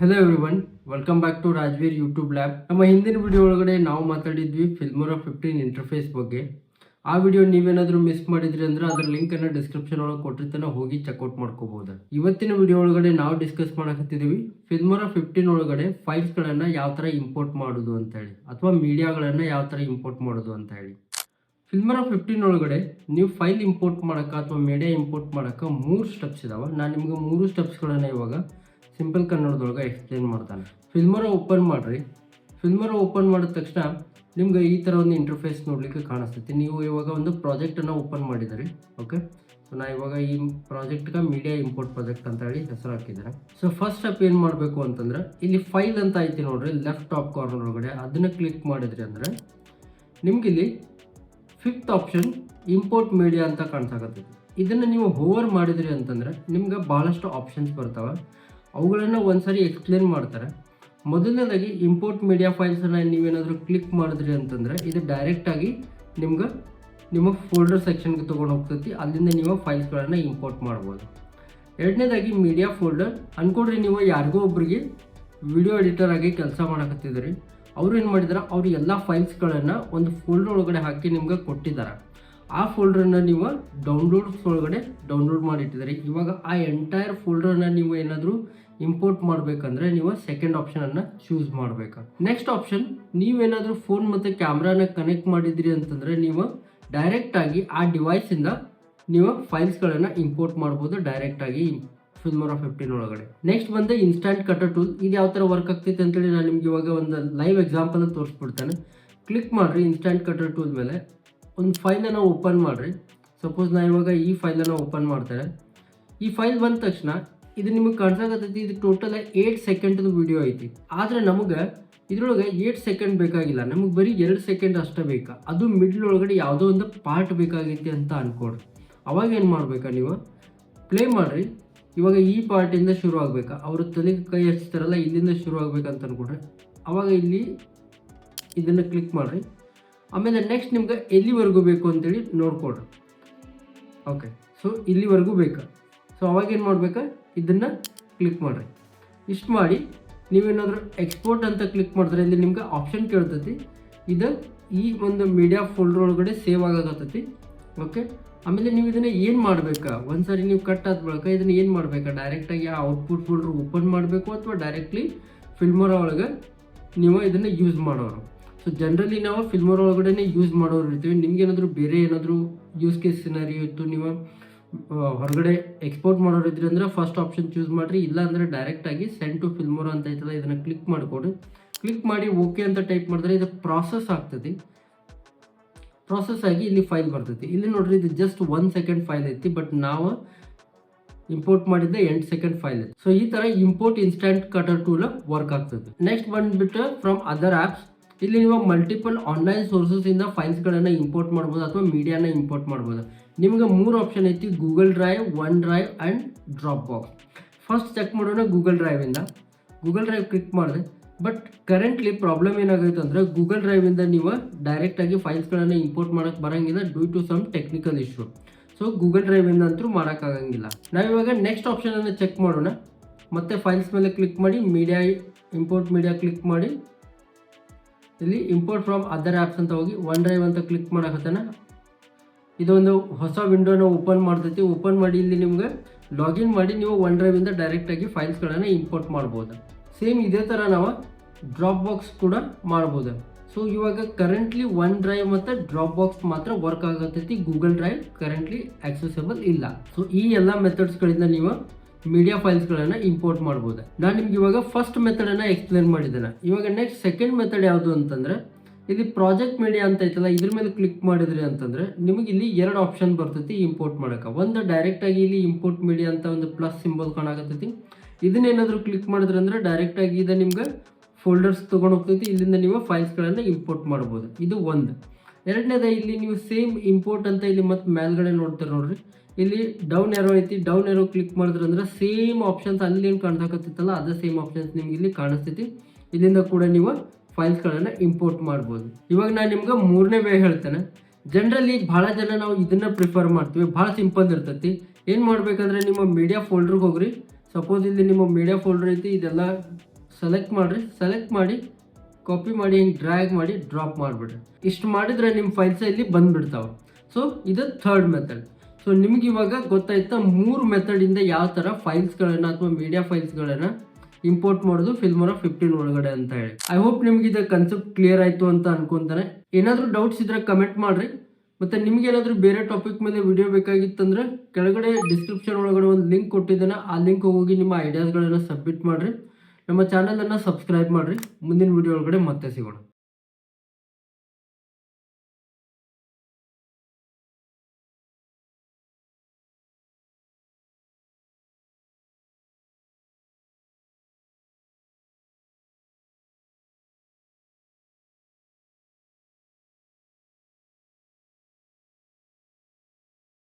Hello everyone, welcome back to Rajveer YouTube lab. ನಮ್ಮ ಹಿಂದಿನ video ಒಳಗಡೆ ನಾವು ಮಾತಾಡಿದ್ವಿ ಫಿಲ್ಮೋರಾ 15 ಇಂಟರ್ಫೇಸ್ ಬಗ್ಗೆ. ಆ ವಿಡಿಯೋ ನೀವೇನಾದರೂ ಮಿಸ್ ಮಾಡಿದ್ರಿ ಅಂದ್ರೆ ಅದರ ಲಿಂಕ್ ಅನ್ನು ಡಿಸ್ಕ್ರಿಪ್ಷನ್ ಒಳಗೆ ಕೊಟ್ಟಿರ್ತಾನೆ, ಹೋಗಿ ಚೆಕ್ಔಟ್ ಮಾಡ್ಕೋಬಹುದು. ಇವತ್ತಿನ ವಿಡಿಯೋ ಒಳಗಡೆ ನಾವು ಡಿಸ್ಕಸ್ ಮಾಡಕತ್ತಿದೀವಿ ಫಿಲ್ಮೋರಾ 15 ಒಳಗಡೆ ಫೈಲ್ಸ್ಗಳನ್ನು ಯಾವ ಥರ ಇಂಪೋರ್ಟ್ ಮಾಡೋದು ಅಂತ ಹೇಳಿ, ಅಥವಾ ಮೀಡಿಯಾಗಳನ್ನು ಯಾವ ಥರ ಇಂಪೋರ್ಟ್ ಮಾಡೋದು ಅಂತ ಹೇಳಿ. ಫಿಲ್ಮೋರಾ 15 ಒಳಗಡೆ ನೀವು ಫೈಲ್ ಇಂಪೋರ್ಟ್ ಮಾಡೋಕೆ ಅಥವಾ ಮೀಡಿಯಾ ಇಂಪೋರ್ಟ್ ಮಾಡೋಕೆ 3 ಸ್ಟೆಪ್ಸ್ ಇದಾವೆ. ನಾನು ನಿಮ್ಗೆ 3 ಸ್ಟೆಪ್ಸ್ಗಳನ್ನು ಇವಾಗ ಸಿಂಪಲ್ ಕನ್ನಡದೊಳಗೆ ಎಕ್ಸ್ಪ್ಲೇನ್ ಮಾಡ್ತಾನೆ. ಫಿಲ್ಮೋರಾ ಓಪನ್ ಮಾಡಿರಿ. ಫಿಲ್ಮೋರಾ ಓಪನ್ ಮಾಡಿದ ತಕ್ಷಣ ನಿಮ್ಗೆ ಈ ಥರ ಒಂದು ಇಂಟರ್ಫೇಸ್ ನೋಡಲಿಕ್ಕೆ ಕಾಣಿಸ್ತೈತಿ. ನೀವು ಇವಾಗ ಒಂದು ಪ್ರಾಜೆಕ್ಟನ್ನು ಓಪನ್ ಮಾಡಿದಿರಿ. ಓಕೆ, ಸೊ ನಾ ಇವಾಗ ಈ ಪ್ರಾಜೆಕ್ಟ್ಗೆ ಮೀಡಿಯಾ ಇಂಪೋರ್ಟ್ ಪ್ರಾಜೆಕ್ಟ್ ಅಂತ ಹೇಳಿ ಹೆಸರು ಹಾಕಿದ್ದಾರೆ. ಸೊ ಫಸ್ಟ್ ಸ್ಟೆಪ್ ಏನು ಮಾಡಬೇಕು ಅಂತಂದ್ರೆ, ಇಲ್ಲಿ ಫೈಲ್ ಅಂತ ಐತಿ ನೋಡ್ರಿ ಲೆಫ್ಟ್ ಟಾಪ್ ಕಾರ್ನರ್ ಒಳಗಡೆ, ಅದನ್ನು ಕ್ಲಿಕ್ ಮಾಡಿದ್ರಿ ಅಂದರೆ ನಿಮ್ಗಿಲ್ಲಿ 5th ಆಪ್ಷನ್ ಇಂಪೋರ್ಟ್ ಮೀಡಿಯಾ ಅಂತ ಕಾಣಿಸಾಕತ್ತೈತಿ. ಇದನ್ನು ನೀವು ಹೋವರ್ ಮಾಡಿದ್ರಿ ಅಂತಂದ್ರೆ ನಿಮ್ಗೆ ಭಾಳಷ್ಟು ಆಪ್ಷನ್ಸ್ ಬರ್ತಾವೆ. ಅವುಗಳನ್ನು ಒಂದ್ಸರಿ ಎಕ್ಸ್ಪ್ಲೇನ್ ಮಾಡ್ತಾರೆ. ಮೊದಲನೇದಾಗಿ ಇಂಪೋರ್ಟ್ ಮೀಡಿಯಾ ಫೈಲ್ಸನ್ನು ನೀವೇನಾದರೂ ಕ್ಲಿಕ್ ಮಾಡಿದ್ರಿ ಅಂತಂದರೆ ಇದು ಡೈರೆಕ್ಟಾಗಿ ನಿಮ್ಗೆ ನಿಮ್ಮ ಫೋಲ್ಡರ್ ಸೆಕ್ಷನ್ಗೆ ತೊಗೊಂಡು ಹೋಗ್ತೈತಿ. ಅಲ್ಲಿಂದ ನೀವು ಫೈಲ್ಸ್ಗಳನ್ನು ಇಂಪೋರ್ಟ್ ಮಾಡ್ಬೋದು. ಎರಡನೇದಾಗಿ ಮೀಡಿಯಾ ಫೋಲ್ಡರ್ ಅನ್ಕೊಡ್ರಿ, ನೀವು ಯಾರಿಗೋ ಒಬ್ಬರಿಗೆ ವಿಡಿಯೋ ಎಡಿಟರ್ ಆಗಿ ಕೆಲಸ ಮಾಡಕತ್ತಿದ್ರಿ. ಅವ್ರು ಏನು ಮಾಡಿದಾರೆ, ಅವರು ಎಲ್ಲ ಫೈಲ್ಸ್ಗಳನ್ನು ಒಂದು ಫೋಲ್ಡರ್ ಒಳಗಡೆ ಹಾಕಿ ನಿಮ್ಗೆ ಕೊಟ್ಟಿದ್ದಾರೆ. ಆ ಫೋಲ್ಡರನ್ನು ನೀವು ಡೌನ್ಲೋಡ್ಸ್ ಒಳಗಡೆ ಡೌನ್ಲೋಡ್ ಮಾಡಿಟ್ಟಿದ್ದಾರೆ. ಇವಾಗ ಆ ಎಂಟೈರ್ ಫೋಲ್ಡರ್ನ ನೀವು ಏನಾದರೂ ಇಂಪೋರ್ಟ್ ಮಾಡಬೇಕಂದ್ರೆ ನೀವು ಸೆಕೆಂಡ್ ಆಪ್ಷನನ್ನು ಚೂಸ್ ಮಾಡಬೇಕು. ನೆಕ್ಸ್ಟ್ ಆಪ್ಷನ್, ನೀವೇನಾದರೂ ಫೋನ್ ಮತ್ತು ಕ್ಯಾಮ್ರಾನ ಕನೆಕ್ಟ್ ಮಾಡಿದ್ರಿ ಅಂತಂದರೆ ನೀವು ಡೈರೆಕ್ಟಾಗಿ ಆ ಡಿವೈಸಿಂದ ನೀವು ಫೈಲ್ಸ್ಗಳನ್ನು ಇಂಪೋರ್ಟ್ ಮಾಡ್ಬೋದು ಡೈರೆಕ್ಟಾಗಿ ಫಿಲ್ಮೋರಾ 15 ಒಳಗಡೆ. ನೆಕ್ಸ್ಟ್ ಬಂದು ಇನ್ಸ್ಟಂಟ್ ಕಟರ್ ಟೂಲ್. ಇದು ಯಾವ ಥರ ವರ್ಕ್ ಆಗ್ತೈತೆ ಅಂತೇಳಿ ನಾನು ನಿಮ್ಗೆ ಇವಾಗ ಒಂದು ಲೈವ್ ಎಕ್ಸಾಂಪಲ್ ತೋರಿಸ್ಬಿಡ್ತೇನೆ. ಕ್ಲಿಕ್ ಮಾಡಿರಿ ಇನ್ಸ್ಟಂಟ್ ಕಟರ್ ಟೂಲ್ ಮೇಲೆ. ಒಂದು ಫೈಲನ್ನು ಓಪನ್ ಮಾಡಿರಿ. ಸಪೋಸ್ ನಾನು ಇವಾಗ ಈ ಫೈಲನ್ನು ಓಪನ್ ಮಾಡ್ತೇನೆ. ಈ ಫೈಲ್ ಬಂದ ತಕ್ಷಣ ಇದು ನಿಮಗೆ ಕಾಣಿಸಾಕತ್ತೈತಿ. ಇದು ಟೋಟಲ್ 8 ಸೆಕೆಂಡ್ದು ವಿಡಿಯೋ ಐತಿ. ಆದರೆ ನಮಗೆ ಇದ್ರೊಳಗೆ 8 ಸೆಕೆಂಡ್ ಬೇಕಾಗಿಲ್ಲ, ನಮಗೆ ಬರೀ 2 ಸೆಕೆಂಡ್ ಅಷ್ಟೇ ಬೇಕಾ. ಅದು ಮಿಡ್ಲ್ ಒಳಗಡೆ ಯಾವುದೋ ಒಂದು ಪಾರ್ಟ್ ಬೇಕಾಗೈತಿ ಅಂತ ಅನ್ಕೊಡ್ರಿ. ಅವಾಗ ಏನು ಮಾಡ್ಬೇಕಾ, ನೀವು ಪ್ಲೇ ಮಾಡಿರಿ. ಇವಾಗ ಈ ಪಾರ್ಟಿಂದ ಶುರು ಆಗಬೇಕಾ, ಅವರು ತಲೆಗೆ ಕೈ ಹಚ್ತಾರಲ್ಲ ಇಲ್ಲಿಂದ ಶುರು ಆಗ್ಬೇಕಂತ ಅನ್ಕೊಡ್ರಿ. ಅವಾಗ ಇಲ್ಲಿ ಇದನ್ನು ಕ್ಲಿಕ್ ಮಾಡಿರಿ. ಆಮೇಲೆ ನೆಕ್ಸ್ಟ್ ನಿಮ್ಗೆ ಎಲ್ಲಿವರೆಗೂ ಬೇಕು ಅಂತೇಳಿ ನೋಡ್ಕೊಡ್ರಿ. ಓಕೆ, ಸೊ ಇಲ್ಲಿವರೆಗೂ ಬೇಕಾ. ಸೊ ಅವಾಗ ಏನು ಮಾಡ್ಬೇಕಾ, ಇದನ್ನು ಕ್ಲಿಕ್ ಮಾಡಿರಿ. ಇಷ್ಟು ಮಾಡಿ ನೀವೇನಾದರೂ ಎಕ್ಸ್ಪೋರ್ಟ್ ಅಂತ ಕ್ಲಿಕ್ ಮಾಡಿದ್ರೆ ಇಲ್ಲಿ ನಿಮ್ಗೆ ಆಪ್ಷನ್ ಕೇಳ್ತೈತಿ. ಇದು ಈ ಒಂದು ಮೀಡಿಯಾ ಫೋಲ್ಡರ್ ಒಳಗಡೆ ಸೇವ್ ಆಗತ್ತೈತಿ. ಓಕೆ, ಆಮೇಲೆ ನೀವು ಇದನ್ನು ಏನು ಮಾಡಬೇಕಾ, ಒಂದ್ಸರಿ ನೀವು ಕಟ್ ಆದ ಬಳಿಕ ಇದನ್ನು ಏನು ಮಾಡಬೇಕಾ, ಡೈರೆಕ್ಟಾಗಿ ಆ ಔಟ್ಪುಟ್ ಫೋಲ್ಡರ್ ಓಪನ್ ಮಾಡಬೇಕು ಅಥವಾ ಡೈರೆಕ್ಟ್ಲಿ ಫಿಲ್ಮೋರಾ ಒಳಗೆ ನೀವು ಇದನ್ನು ಯೂಸ್ ಮಾಡೋರು. ಸೊ ಜನರಲಿ ನಾವು ಫಿಲ್ಮೋರಾ ಒಳಗಡೆ ಯೂಸ್ ಮಾಡೋರು ಇರ್ತೀವಿ. ನಿಮ್ಗೆ ಏನಾದರೂ ಬೇರೆ ಏನಾದರೂ ಯೂಸ್ ಕೇಸ್ ಸಿನಾರಿಯೋ ಇತ್ತು, ನೀವು ಹೊರಗಡೆ ಎಕ್ಸ್ಪೋರ್ಟ್ ಮಾಡೋರು ಇದ್ರಿ ಅಂದರೆ ಫಸ್ಟ್ ಆಪ್ಷನ್ ಚೂಸ್ ಮಾಡಿರಿ. ಇಲ್ಲ ಅಂದರೆ ಡೈರೆಕ್ಟಾಗಿ ಸೆಂಡ್ ಟು ಫಿಲ್ಮೋರಾ ಅಂತ ಐತಲ್ಲ ಇದನ್ನು ಕ್ಲಿಕ್ ಮಾಡಿಕೊಡ್ರಿ. ಕ್ಲಿಕ್ ಮಾಡಿ ಓಕೆ ಅಂತ ಟೈಪ್ ಮಾಡಿದ್ರೆ ಇದು ಪ್ರಾಸೆಸ್ ಆಗ್ತದೆ. ಪ್ರಾಸೆಸ್ ಆಗಿ ಇಲ್ಲಿ ಫೈಲ್ ಬರ್ತೈತಿ. ಇಲ್ಲಿ ನೋಡ್ರಿ, ಇದು ಜಸ್ಟ್ 1 ಸೆಕೆಂಡ್ ಫೈಲ್ ಐತಿ, ಬಟ್ ನಾವು ಇಂಪೋರ್ಟ್ ಮಾಡಿದ್ದೆ 8 ಸೆಕೆಂಡ್ ಫೈಲ್ ಐತಿ. ಸೊ ಈ ಥರ import instant cutter tool work ಆಗ್ತದೆ. ನೆಕ್ಸ್ಟ್ ಬಂದ್ಬಿಟ್ಟು ಫ್ರಮ್ ಅದರ್ ಆ್ಯಪ್ಸ್. ಇಲ್ಲಿ ನೀವು ಮಲ್ಟಿಪಲ್ ಆನ್ಲೈನ್ ಸೋರ್ಸಸ್ಸಿಂದ ಫೈಲ್ಸ್ಗಳನ್ನು ಇಂಪೋರ್ಟ್ ಮಾಡ್ಬೋದು ಅಥವಾ ಮೀಡಿಯಾನ ಇಂಪೋರ್ಟ್ ಮಾಡ್ಬೋದು. ನಿಮ್ಗೆ 3 ಆಪ್ಷನ್ ಐತಿ, Google drive, OneDrive and Dropbox. First check ಮಾಡೋಣ ಗೂಗಲ್ ಡ್ರೈವಿಂದ. ಗೂಗಲ್ ಡ್ರೈವ್ ಕ್ಲಿಕ್ ಮಾಡಿದೆ. ಬಟ್ ಕರೆಂಟ್ಲಿ ಪ್ರಾಬ್ಲಮ್ ಏನಾಗೈತೆ ಅಂದರೆ ಗೂಗಲ್ ಡ್ರೈವಿಂದ ನೀವು ಡೈರೆಕ್ಟಾಗಿ ಫೈಲ್ಸ್ಗಳನ್ನು ಇಂಪೋರ್ಟ್ ಮಾಡೋಕ್ಕೆ ಬರೋಂಗಿಲ್ಲ due to some technical issue. So Google ಡ್ರೈವಿಂದ ಅಂತೂ ಮಾಡೋಕ್ಕಾಗಂಗಿಲ್ಲ. ನಾವಿವಾಗ ನೆಕ್ಸ್ಟ್ ಆಪ್ಷನನ್ನು ಚೆಕ್ ಮಾಡೋಣ. ಮತ್ತೆ ಫೈಲ್ಸ್ ಮೇಲೆ ಕ್ಲಿಕ್ ಮಾಡಿ ಮೀಡಿಯಾ ಇಂಪೋರ್ಟ್ ಮೀಡಿಯಾ ಕ್ಲಿಕ್ ಮಾಡಿ ಇಲ್ಲಿ ಇಂಪೋರ್ಟ್ ಫ್ರಮ್ ಅದರ್ ಆ್ಯಪ್ಸ್ ಅಂತ ಹೋಗಿ ಒನ್ ಡ್ರೈವ್ ಅಂತ ಕ್ಲಿಕ್ ಮಾಡಕತ್ತಾನ. ಇದೊಂದು ಹೊಸ ವಿಂಡೋನ ಓಪನ್ ಮಾಡ್ತೈತಿ. ಓಪನ್ ಮಾಡಿ ಇಲ್ಲಿ ನಿಮ್ಗೆ ಲಾಗಿನ್ ಮಾಡಿ ನೀವು ಒನ್ ಡ್ರೈವಿಂದ ಡೈರೆಕ್ಟಾಗಿ ಫೈಲ್ಸ್ಗಳನ್ನು ಇಂಪೋರ್ಟ್ ಮಾಡ್ಬೋದು. ಸೇಮ್ ಇದೇ ಥರ ನಾವು ಡ್ರಾಪ್ ಬಾಕ್ಸ್ ಕೂಡ ಮಾಡ್ಬೋದು. ಸೊ ಇವಾಗ ಕರೆಂಟ್ಲಿ ಒನ್ ಡ್ರೈವ್ ಮತ್ತು ಡ್ರಾಪ್ ಬಾಕ್ಸ್ ಮಾತ್ರ ವರ್ಕ್ ಆಗತೈತಿ. ಗೂಗಲ್ ಡ್ರೈವ್ ಕರೆಂಟ್ಲಿ ಆಕ್ಸೆಸಬಲ್ ಇಲ್ಲ. ಸೊ ಈ ಎಲ್ಲ ಮೆಥಡ್ಸ್ಗಳಿಂದ ನೀವು ಮೀಡಿಯಾ ಫೈಲ್ಸ್ಗಳನ್ನು ಇಂಪೋರ್ಟ್ ಮಾಡ್ಬೋದು. ನಾನು ನಿಮ್ಗೆ ಇವಾಗ ಫಸ್ಟ್ ಮೆಥಡನ್ನು ಎಕ್ಸ್ಪ್ಲೇನ್ ಮಾಡಿದ್ದೇನೆ. ಇವಾಗ ನೆಕ್ಸ್ಟ್ ಸೆಕೆಂಡ್ ಮೆಥಡ್ ಯಾವುದು ಅಂತಂದರೆ, ಇಲ್ಲಿ ಪ್ರಾಜೆಕ್ಟ್ ಮೀಡಿಯಾ ಅಂತ ಐತಲ್ಲ ಇದ್ರ ಮೇಲೆ ಕ್ಲಿಕ್ ಮಾಡಿದ್ರಿ ಅಂತಂದರೆ ನಿಮಗೆ ಇಲ್ಲಿ 2 ಆಪ್ಷನ್ ಬರ್ತೈತಿ ಇಂಪೋರ್ಟ್ ಮಾಡೋಕೆ. ಒಂದು ಡೈರೆಕ್ಟಾಗಿ ಇಲ್ಲಿ ಇಂಪೋರ್ಟ್ ಮೀಡಿಯಾ ಅಂತ ಒಂದು ಪ್ಲಸ್ ಸಿಂಬಲ್ ಕಾಣಕತ್ತೈತಿ. ಇದನ್ನೇನಾದರೂ ಕ್ಲಿಕ್ ಮಾಡಿದ್ರೆ ಅಂದರೆ ಡೈರೆಕ್ಟಾಗಿ ಇದು ನಿಮ್ಗೆ ಫೋಲ್ಡರ್ಸ್ ತೊಗೊಂಡು ಹೋಗ್ತೈತಿ. ಇಲ್ಲಿಂದ ನೀವು ಫೈಲ್ಸ್ಗಳನ್ನು ಇಂಪೋರ್ಟ್ ಮಾಡ್ಬೋದು. ಇದು ಒಂದು. ಎರಡನೇದ, ಇಲ್ಲಿ ನೀವು ಸೇಮ್ ಇಂಪೋರ್ಟ್ ಅಂತ ಇಲ್ಲಿ ಮತ್ತೆ ಮೇಲ್ಗಡೆ ನೋಡ್ತಾರೆ ನೋಡ್ರಿ, ಇಲ್ಲಿ ಡೌನ್ ಏರೋ ಐತಿ. ಡೌನ್ ಏರೋ ಕ್ಲಿಕ್ ಮಾಡಿದ್ರೆ ಅಂದ್ರೆ ಸೇಮ್ ಆಪ್ಷನ್ಸ್ ಅಲ್ಲಿ ಏನು ಕಾಣಿಸಾಕತ್ತೈತಲ್ಲ ಅದೇ ಸೇಮ್ ಆಪ್ಷನ್ಸ್ ನಿಮ್ಗೆ ಇಲ್ಲಿ ಕಾಣಿಸ್ತೈತಿ. ಇಲ್ಲಿಂದ ಕೂಡ ನೀವು ಫೈಲ್ಸ್ಗಳನ್ನು ಇಂಪೋರ್ಟ್ ಮಾಡ್ಬೋದು. ಇವಾಗ ನಾನು ನಿಮ್ಗೆ 3ನೇ ವೇ ಹೇಳ್ತೇನೆ. ಜನರಲಿ ಭಾಳ ಜನ ನಾವು ಇದನ್ನು ಪ್ರಿಫರ್ ಮಾಡ್ತೀವಿ, ಭಾಳ ಸಿಂಪಲ್ ಇರ್ತೈತಿ. ಏನು ಮಾಡಬೇಕಂದ್ರೆ ನಿಮ್ಮ ಮೀಡಿಯಾ ಫೋಲ್ಡ್ರಿಗೆ ಹೋಗ್ರಿ. ಸಪೋಸ್ ಇಲ್ಲಿ ನಿಮ್ಮ ಮೀಡಿಯಾ ಫೋಲ್ಡರ್ ಐತಿ, ಇದೆಲ್ಲ ಸೆಲೆಕ್ಟ್ ಮಾಡಿ ಕಾಪಿ ಮಾಡಿ ಹಿಂಗೆ ಡ್ರ್ಯಾಗ್ ಮಾಡಿ ಡ್ರಾಪ್ ಮಾಡಿಬಿಡ್ರಿ. ಇಷ್ಟು ಮಾಡಿದರೆ ನಿಮ್ಮ ಫೈಲ್ಸ್ ಇಲ್ಲಿ ಬಂದುಬಿಡ್ತಾವೆ. ಸೊ ಇದು ಥರ್ಡ್ ಮೆಥಡ್. ಸೊ ನಿಮ್ಗೆ ಇವಾಗ ಗೊತ್ತಾಯ್ತಾ 3 ಮೆಥಡಿಂದ ಯಾವ ಥರ ಫೈಲ್ಸ್ಗಳನ್ನು ಅಥವಾ ಮೀಡಿಯಾ ಫೈಲ್ಸ್ಗಳನ್ನು ಇಂಪೋರ್ಟ್ ಮಾಡೋದು ಫಿಲ್ಮೋರಾ 15 ಒಳಗಡೆ ಅಂತ ಹೇಳಿ. ಐ ಹೋಪ್ ನಿಮ್ಗೆ ಇದು ಕನ್ಸೆಪ್ಟ್ ಕ್ಲಿಯರ್ ಆಯಿತು ಅಂತ ಅನ್ಕೊಂತಾನೆ. ಏನಾದರೂ ಡೌಟ್ಸ್ ಇದ್ರೆ ಕಮೆಂಟ್ ಮಾಡಿರಿ. ಮತ್ತು ನಿಮ್ಗೆ ಏನಾದರೂ ಬೇರೆ ಟಾಪಿಕ್ ಮೇಲೆ ವಿಡಿಯೋ ಬೇಕಾಗಿತ್ತಂದ್ರೆ ಕೆಳಗಡೆ ಡಿಸ್ಕ್ರಿಪ್ಷನ್ ಒಳಗಡೆ ಒಂದು ಲಿಂಕ್ ಕೊಟ್ಟಿದ್ದಾನೆ. ಆ ಲಿಂಕ್ ಹೋಗಿ ನಿಮ್ಮ ಐಡಿಯಾಸ್ಗಳನ್ನು ಸಬ್ಮಿಟ್ ಮಾಡಿರಿ. ನಮ್ಮ ಚಾನಲನ್ನು ಸಬ್ಸ್ಕ್ರೈಬ್ ಮಾಡಿರಿ. ಮುಂದಿನ ವಿಡಿಯೋ ಒಳಗಡೆ ಮತ್ತೆ ಸಿಗೋಣ.